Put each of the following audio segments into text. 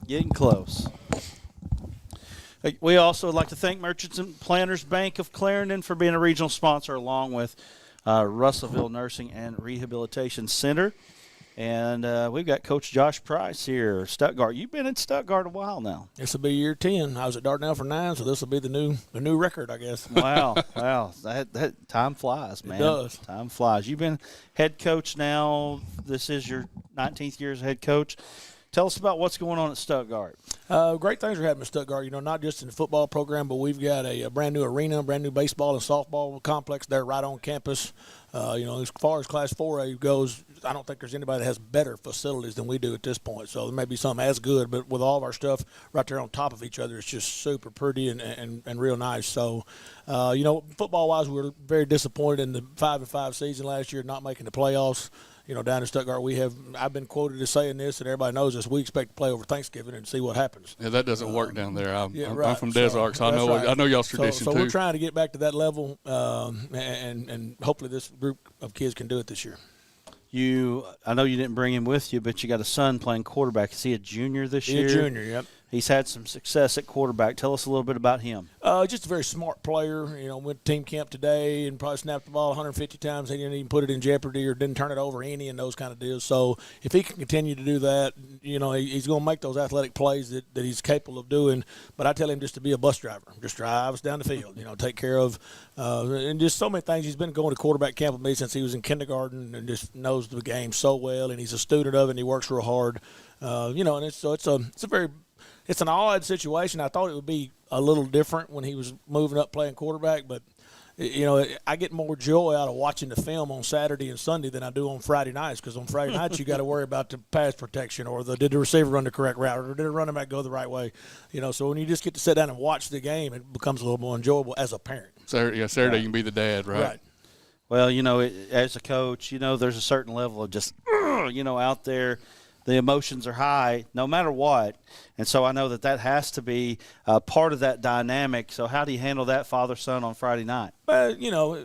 Getting close. We also would like to thank Merchants and Planners Bank of Clarendon for being a regional sponsor, along with Russellville Nursing and Rehabilitation Center. And we've got Coach Josh Price here, Stuttgart. You've been in Stuttgart a while now. This will be year 10. I was at Dardanelle for 9, so this will be the new record, I guess. Wow. That time flies, man. It does. Time flies. You've been head coach now. This is your 19th year as head coach. Tell us about what's going on at Stuttgart. Great things are happening at Stuttgart, not just in the football program, but we've got a brand new arena, brand new baseball and softball complex there right on campus. As far as Class 4A goes, I don't think there's anybody that has better facilities than we do at this point. So there may be some as good, but with all of our stuff right there on top of each other, it's just super pretty and real nice. So, football-wise, we were very disappointed in the 5-5 season last year, not making the playoffs. Down in Stuttgart, I've been quoted as saying this, and everybody knows this. We expect to play over Thanksgiving and see what happens. Yeah, that doesn't work down there. I'm from So, Desark, so I know y'all's tradition so too. We're trying to get back to that level, and hopefully this group of kids can do it this year. I know you didn't bring him with you, but you got a son playing quarterback. Is he a junior this year? He's a junior, yep. He's had some success at quarterback. Tell us a little bit about him. Just a very smart player. Went to team camp today and probably snapped the ball 150 times. He didn't even put it in jeopardy or didn't turn it over any and those kind of deals. So if he can continue to do that, he's going to make those athletic plays that he's capable of doing. But I tell him just to be a bus driver. Just drive us down the field, take care of and just so many things. He's been going to quarterback camp with me since he was in kindergarten and just knows the game so well. And he's a student of it and he works real hard. It's an odd situation. I thought it would be a little different when he was moving up playing quarterback, but I get more joy out of watching the film on Saturday and Sunday than I do on Friday nights, because on Friday nights you got to worry about the pass protection or did the receiver run the correct route or did the running back go the right way. So when you just get to sit down and watch the game, it becomes a little more enjoyable as a parent. Saturday you can be the dad, right? Right. Well, as a coach, there's a certain level of just, out there. The emotions are high no matter what. And so I know that has to be part of that dynamic. So how do you handle that father-son on Friday night? Well,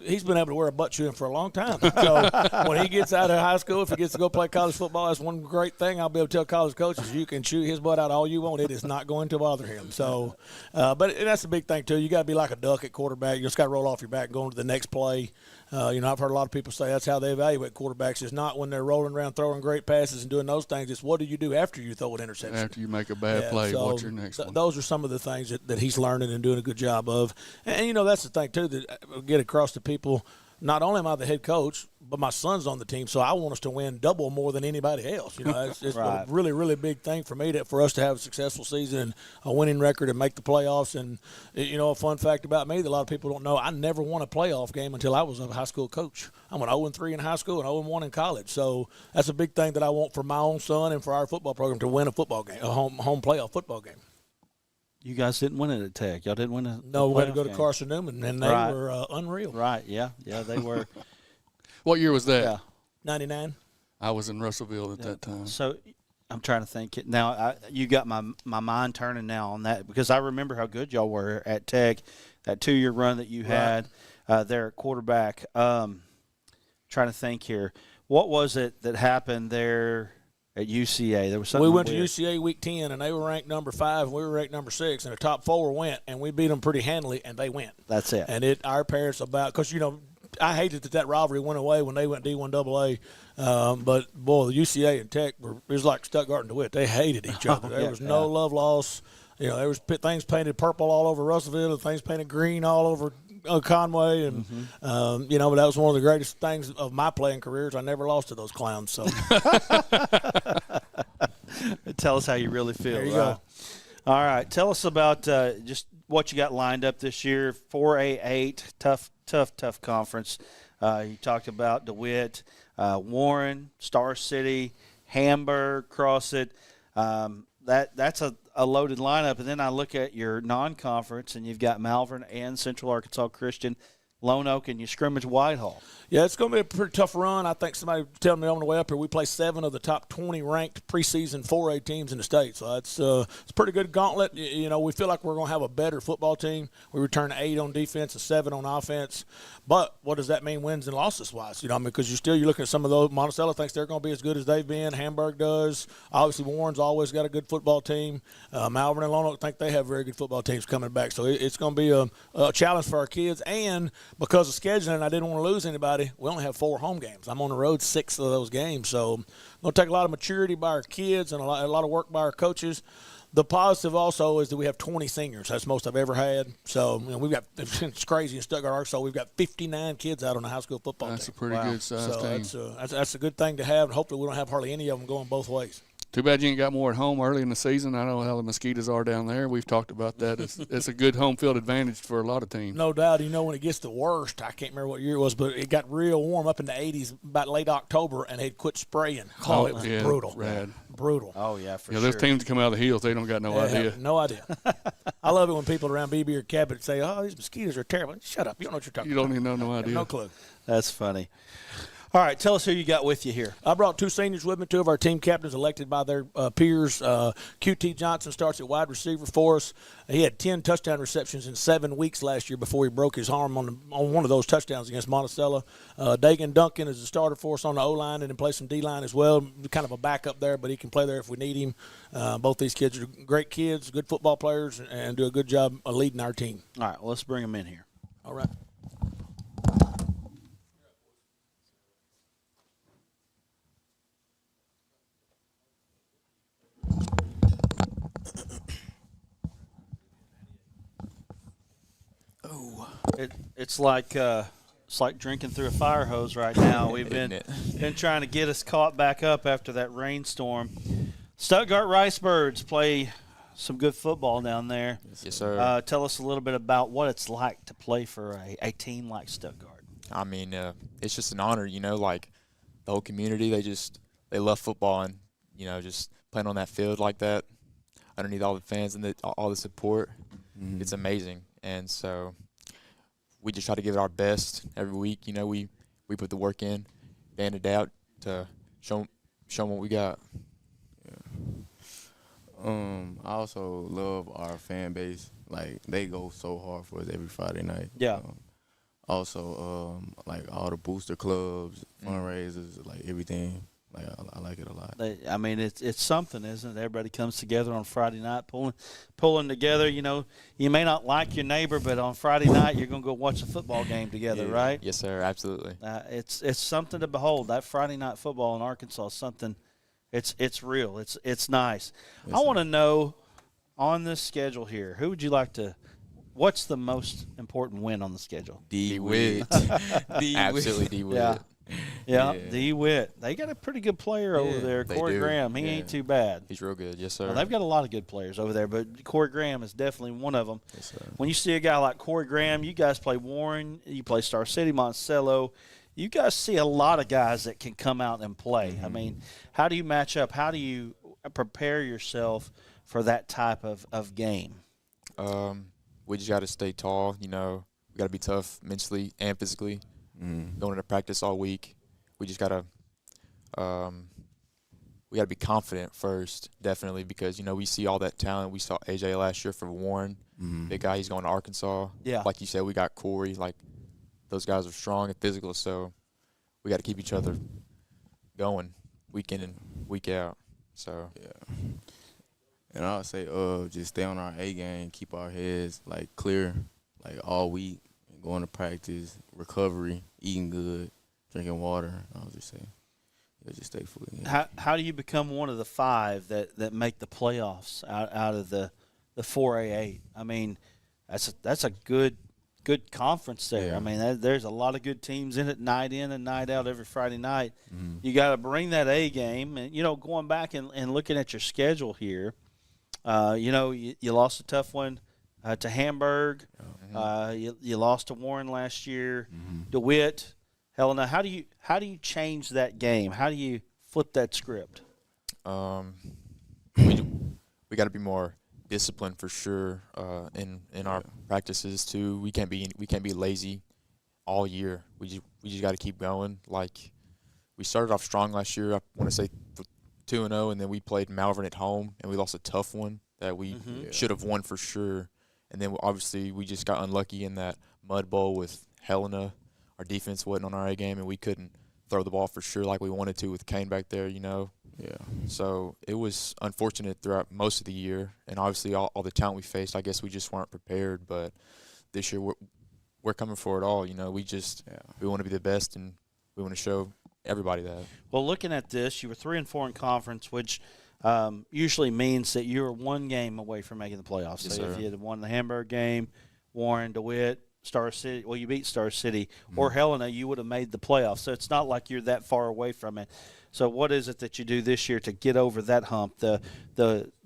he's been able to wear a butt shoe for a long time. So when he gets out of high school, if he gets to go play college football, that's one great thing. I'll be able to tell college coaches, you can chew his butt out all you want. It is not going to bother him. So, but that's the big thing, too. You got to be like a duck at quarterback. You just got to roll off your back and go on to the next play. I've heard a lot of people say that's how they evaluate quarterbacks. It's not when they're rolling around throwing great passes and doing those things. It's what do you do after you throw an interception? After you make a bad play, so what's your next one? Those are some of the things that he's learning and doing a good job of. And that's the thing, too, that I get across to people. Not only am I the head coach, but my son's on the team, so I want us to win double more than anybody else. It's right. a really, really big thing for me for us to have a successful season and a winning record and make the playoffs. And, a fun fact about me that a lot of people don't know, I never won a playoff game until I was a high school coach. I went 0-3 in high school and 0-1 in college. So that's a big thing that I want for my own son and for our football program, to win a football game, a home playoff football game. You guys didn't win it at Tech. Y'all didn't win it. No, we had to go to Carson Newman, and they were unreal. Right, yeah, they were. What year was that? Yeah. 99. I was in Russellville at that time. So I'm trying to think. Now, you got my mind turning now on that, because I remember how good y'all were at Tech, that 2-year run that you had there at quarterback. Trying to think here. What was it that happened there at UCA? There was something. We went weird. to UCA week 10, and they were ranked number 5, and we were ranked number 6, and the top 4 went, and we beat them pretty handily, and they went. That's it. And our parents because I hated that rivalry went away when they went D1 AA. But boy, the UCA and Tech it was like Stuttgart and DeWitt. They hated each other. There was no love lost. There was things painted purple all over Russellville, and things painted green all over Conway, and but that was one of the greatest things of my playing careers. I never lost to those clowns. So tell us how you really feel. There you go. All right, tell us about just what you got lined up this year. 4A8, tough conference. You talked about DeWitt, Warren, Star City, Hamburg, Crossit. That's a loaded lineup. And then I look at your non-conference, and you've got Malvern and Central Arkansas Christian. Lone Oak and you scrimmage Whitehall. Yeah, it's going to be a pretty tough run. I think somebody telling me on the way up here we play 7 of the top 20 ranked preseason 4A teams in the state. So it's a pretty good gauntlet. You know, we feel like we're going to have a better football team. We return 8 on defense and 7 on offense. But what does that mean wins and losses wise? You know, I mean, because you're looking at some of those. Monticello thinks they're going to be as good as they've been. Hamburg does. Obviously, Warren's always got a good football team. Malvern and Lone Oak think they have very good football teams coming back. So it's going to be a challenge for our kids. And because of scheduling, I didn't want to lose anybody. We only have 4 home games. I'm on the road 6 of those games. So it's going to take a lot of maturity by our kids and a lot of work by our coaches. The positive also is that we have 20 seniors. That's the most I've ever had. So, you know, we've got – it's crazy in Stuttgart, Arkansas. We've got 59 kids out on the high school football That's team. a pretty good size team. So that's a good thing to have, and hopefully we don't have hardly any of them going both ways. Too bad you ain't got more at home early in the season. I know how the mosquitoes are down there. We've talked about that. It's a good home field advantage for a lot of teams. No doubt. You know, when it gets the worst, I can't remember what year it was, but it got real warm up in the 80s about late October, and they'd quit spraying. Oh, it was brutal. Rad. Brutal. Oh, yeah, for sure. Yeah, there's teams that come out of the hills. They don't got no idea. No idea. I love it when people around BB or Cabot say, oh, these mosquitoes are terrible. Shut up. You don't know what you're talking You about. don't even know no idea. No clue. That's funny. All right, tell us who you got with you here. I brought 2 seniors with me, 2 of our team captains elected by their peers. QT Johnson starts at wide receiver for us. He had 10 touchdown receptions in 7 weeks last year before he broke his arm on one of those touchdowns against Monticello. Dagan Duncan is the starter for us on the O-line and then plays some D-line as well. Kind of a backup there, but he can play there if we need him. Both these kids are great kids, good football players, and do a good job of leading our team. All right, well, let's bring them in here. All right. It's like drinking through a fire hose right now. We've been trying to get us caught back up after that rainstorm. Stuttgart Ricebirds play some good football down there. Yes, sir. Tell us a little bit about what it's like to play for a team like Stuttgart. I mean, it's just an honor, you know, like the whole community, they love football and, you know, just playing on that field like that underneath all the fans and all the support. Mm-hmm. It's amazing. And so we just try to give it our best every week. You know, we put the work in, band it out to show them what we got. I also love our fan base. Like, they go so hard for us every Friday night. Yeah. Also, like all the booster clubs, fundraisers, like everything. Like I like it a lot. I mean, it's something, isn't it? Everybody comes together on Friday night, pulling together. You know, you may not like your neighbor, but on Friday night you're going to go watch a football game together, right? Yes, sir. Absolutely. It's something to behold. That Friday night football in Arkansas is something. It's real. It's nice. Yes, I want to know on this schedule here, who would you like to? What's the most important win on the schedule? D-Witt. Absolutely D-Witt. Yeah, D-Witt. They got a pretty good player over there, Corey Graham. He ain't too bad. He's real good, yes, sir. Well, they've got a lot of good players over there, but Corey Graham is definitely one of them. Yes, sir. When you see a guy like Corey Graham, you guys play Warren, you play Star City, Monticello. You guys see a lot of guys that can come out and play. Mm-hmm. I mean, how do you match up? How do you prepare yourself for that type of game? We just got to stay tall. You know, we got to be tough mentally and physically. Going into practice all week, we just got to be confident first, definitely, because, you know, we see all that talent. We saw AJ last year for Warren, big guy. He's going to Arkansas. Yeah. Like you said, we got Corey. Like, those guys are strong and physical, so we got to keep each other going week in and week out. So yeah. And I'll say, just stay on our A game, keep our heads like clear, like all week, going to practice, recovery, eating good, drinking water. I'll just say, just stay fully. How do you become one of the 5 that make the playoffs out of the 4A8? I mean, that's a good conference there. Yeah. I mean, there's a lot of good teams in it, night in and night out every Friday night. You got to bring that A game, and you know, going back and looking at your schedule here. You know, you lost a tough one to Hamburg. You lost to Warren last year. DeWitt, Helena. How do you change that game? How do you flip that script? We got to be more disciplined for sure in our practices too. We can't be lazy. all year. We just got to keep going. Like, we started off strong last year. I want to say 2-0, and then we played Malvern at home, and we lost a tough one that we should have won for sure. And then obviously we just got unlucky in that mud bowl with Helena. Our defense wasn't on our A game, and we couldn't throw the ball for sure like we wanted to with Kane back there, you know. Yeah. So it was unfortunate throughout most of the year, and obviously all the talent we faced, I guess we just weren't prepared. But this year we're coming for it all, you know. We want to be the best, and we want to show everybody that. Well, looking at this, you were 3-4 in conference, which usually means that you're one game away from making the playoffs. Yes, so sir. if you had won the Hamburg game, Warren, DeWitt, Star City, well, you beat Star City, or Helena, you would have made the playoffs. So it's not like you're that far away from it. So what is it that you do this year to get over that hump, the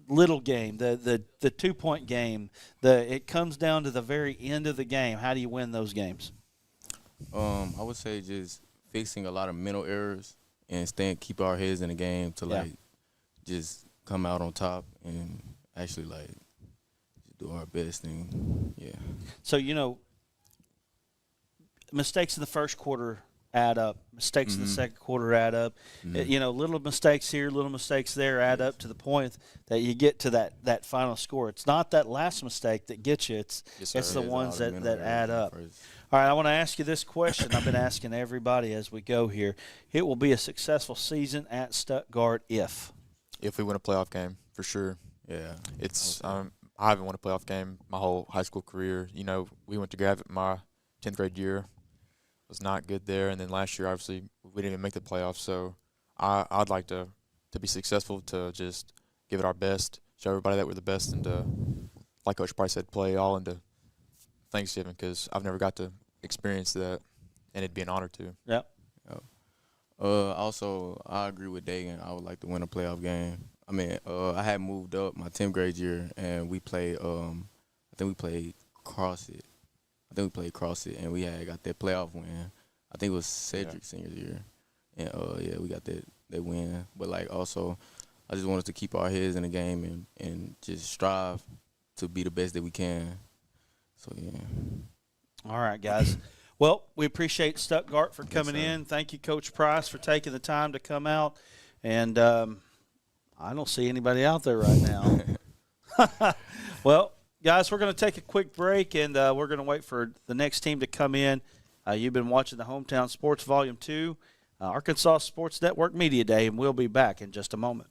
little game, the 2-point game? It comes down to the very end of the game. How do you win those games? I would say just fixing a lot of mental errors and keep our heads in the game to just come out on top and actually do our best and So mistakes in the first quarter add up. Mistakes in the second quarter add up. Little mistakes here, little mistakes there add up to the point that you get to that final score. It's not that last mistake that gets you. It's the ones that add up. All right, I want to ask you this question. I've been asking everybody as we go here. It will be a successful season at Stuttgart if we win a playoff game, for sure. Yeah. It's I haven't won a playoff game my whole high school career. You know, we went to Gravette my 10th grade year. Was not good there, and then last year obviously we didn't even make the playoffs. So I'd like to be successful, to just give it our best, show everybody that we're the best, and like Coach Price said, play all into Thanksgiving, because I've never got to experience that, and it'd be an honor to. Yep. Also, I agree with Dagan. I would like to win a playoff game. I mean, I had moved up my 10th grade year, and we played. I think we played CrossFit. And we had got that playoff win. I think it was Cedric's senior year, and we got that win. But also, I just wanted to keep our heads in the game and just strive to be the best that we can. So yeah. All right, guys. Well, we appreciate Stuttgart for coming in. Thank you, Coach Price, for taking the time to come out. And I don't see anybody out there right now. Well, guys, we're going to take a quick break, and we're going to wait for the next team to come in. You've been watching the Hometown Sports Volume 2, Arkansas Sports Network Media Day, and we'll be back in just a moment.